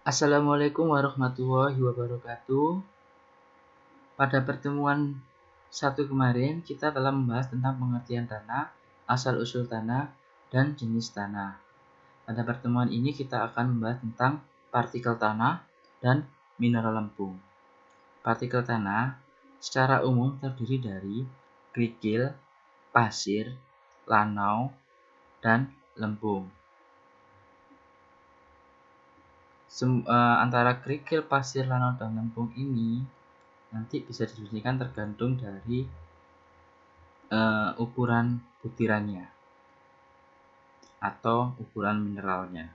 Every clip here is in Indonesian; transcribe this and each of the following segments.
Assalamualaikum warahmatullahi wabarakatuh. Pada pertemuan satu kemarin, kita telah membahas tentang pengertian tanah, asal-usul tanah, dan jenis tanah. Pada pertemuan ini kita akan membahas tentang partikel tanah dan mineral lempung. Partikel tanah secara umum terdiri dari kerikil, pasir, lanau, dan lempung. Antara kerikil, pasir, lanau, dan lempung ini nanti bisa didefinisikan tergantung dari ukuran butirannya atau ukuran mineralnya.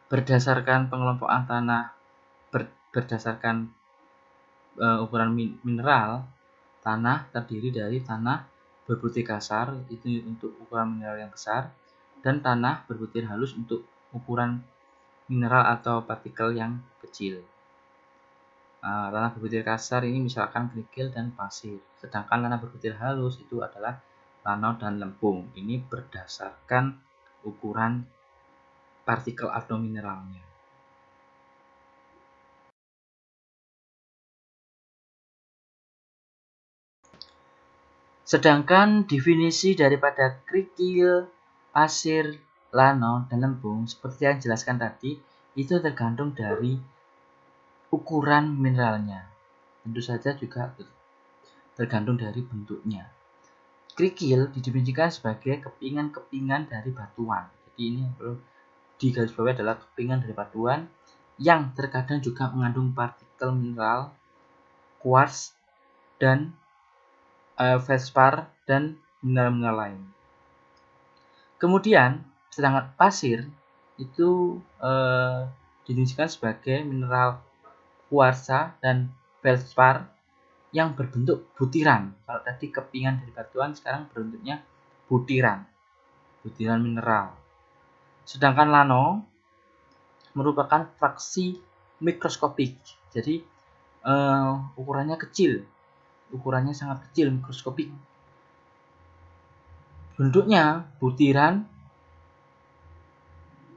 Berdasarkan pengelompokan tanah berdasarkan ukuran mineral, tanah terdiri dari tanah berbutir kasar itu untuk ukuran mineral yang besar, dan tanah berbutir halus untuk ukuran mineral atau partikel yang kecil. Tanah berbutir kasar ini misalkan kerikil dan pasir, sedangkan tanah berbutir halus itu adalah lanau dan lempung. Ini berdasarkan ukuran partikel atau mineralnya. Sedangkan definisi daripada kerikil, pasir, lanau, dan lempung seperti yang dijelaskan tadi itu tergantung dari ukuran mineralnya. Tentu saja juga tergantung dari bentuknya. Kerikil didefinisikan sebagai kepingan-kepingan dari batuan. Jadi ini perlu digarisbawahi adalah kepingan dari batuan yang terkadang juga mengandung partikel mineral, kuarts, dan feldspar dan mineral-mineral lain. Kemudian sedangkan pasir itu didefinisikan sebagai mineral kuarsa dan feldspar yang berbentuk butiran. Kalau tadi kepingan dari batuan, sekarang bentuknya butiran mineral. Sedangkan lanau merupakan fraksi mikroskopik. Jadi ukurannya sangat kecil, mikroskopik. Bentuknya butiran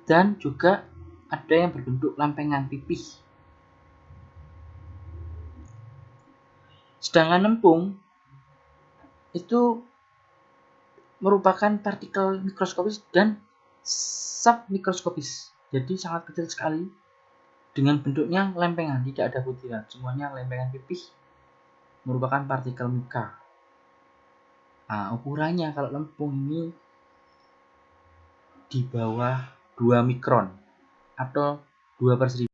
dan juga ada yang berbentuk lempengan pipih. Sedangkan lempung itu merupakan partikel mikroskopis dan submikroskopis. Jadi sangat kecil sekali dengan bentuknya lempengan, tidak ada butiran, semuanya lempengan pipih, merupakan partikel mika. Ukurannya kalau lempung ini di bawah 2 mikron atau 2/1000.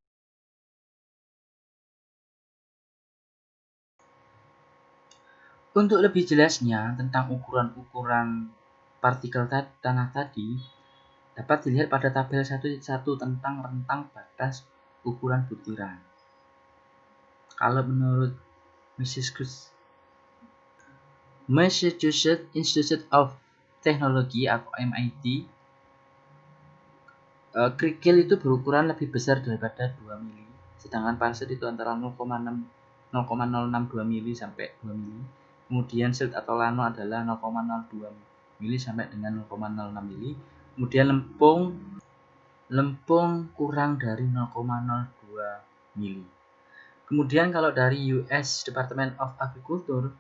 Untuk lebih jelasnya tentang ukuran-ukuran partikel tanah tadi dapat dilihat pada tabel 1.1 tentang rentang batas ukuran butiran. Kalau menurut Massachusetts Institute of Technology atau MIT, kerikil itu berukuran lebih besar daripada 2 mili, sedangkan pasir itu antara 0,062 mili sampai 2 mili. Kemudian silt atau lanau adalah 0,02 mili sampai dengan 0,06 mili. Kemudian lempung kurang dari 0,02 mili. Kemudian kalau dari US Department of Agriculture,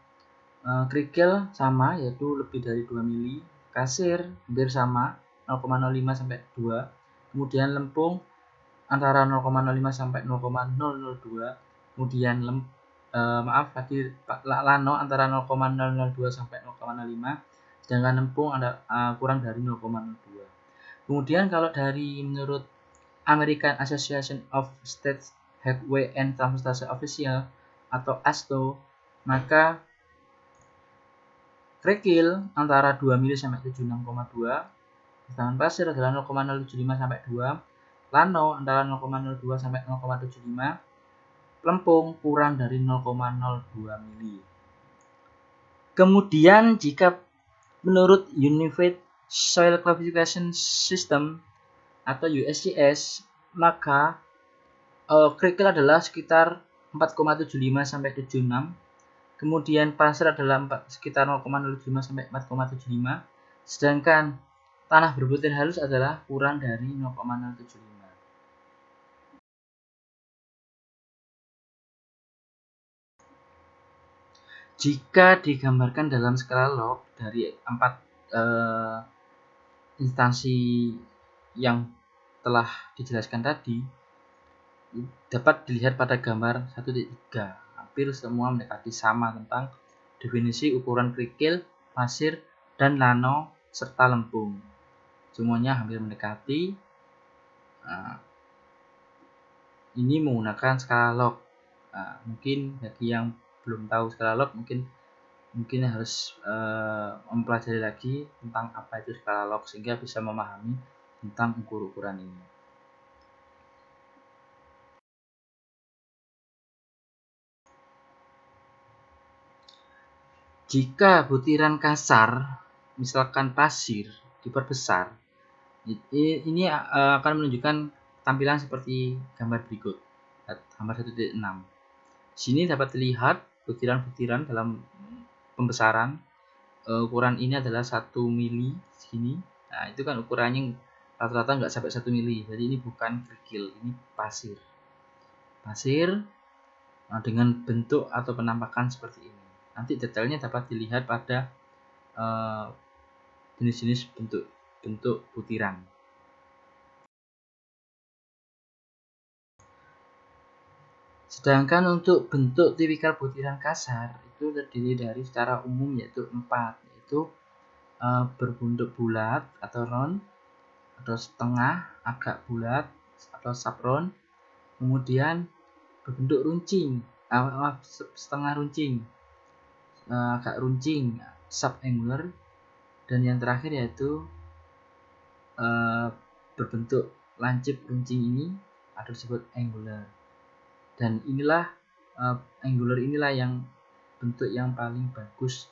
kerikil sama, yaitu lebih dari 2 mili. Pasir hampir sama, 0,05 sampai 2. Kemudian lempung antara 0,05 sampai 0,002. Kemudian lanau antara 0,002 sampai 0,05. Sedangkan lempung ada kurang dari 0,02. Kemudian kalau dari menurut American Association of State Highway and Transportation Official atau AASTO, maka kerikil antara 2 mili sampai 76,2, sedangkan pasir adalah 0,075 sampai 2, lanau antara 0,02 sampai 0,75, lempung kurang dari 0,02 mili. Kemudian jika menurut Unified Soil Classification System atau USGS, maka kerikil adalah sekitar 4,75 sampai 76. Kemudian pasir adalah sekitar 0,05 sampai 4,75. Sedangkan tanah berbutir halus adalah kurang dari 0,075. Jika digambarkan dalam skala log dari 4 instansi yang telah dijelaskan tadi, dapat dilihat pada gambar 1.3. Hampir semua mendekati sama tentang definisi ukuran kerikil, pasir, dan lano serta lempung. Semuanya hampir mendekati. Ini menggunakan skala log. Mungkin bagi yang belum tahu skala log, mungkin harus mempelajari lagi tentang apa itu skala log sehingga bisa memahami tentang ukur-ukuran ini. Jika butiran kasar, misalkan pasir, diperbesar, ini akan menunjukkan tampilan seperti gambar berikut. Gambar 1.6. Sini dapat dilihat butiran-butiran dalam pembesaran. Ukuran ini adalah 1 mili sini. Nah, itu kan ukurannya rata-rata nggak sampai 1 mili. Jadi ini bukan kerikil, ini pasir. Pasir dengan bentuk atau penampakan seperti ini. Nanti detailnya dapat dilihat pada jenis-jenis bentuk butiran. Sedangkan untuk bentuk tipikal butiran kasar itu terdiri dari secara umum yaitu 4, yaitu berbentuk bulat atau round, atau setengah agak bulat atau subround, kemudian berbentuk runcing, setengah runcing, agak runcing, subangular, dan yang terakhir yaitu berbentuk lancip runcing ini atau disebut angular. Dan inilah angular inilah yang bentuk yang paling bagus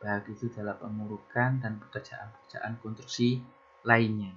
baik itu dalam pengurukan dan pekerjaan konstruksi lainnya.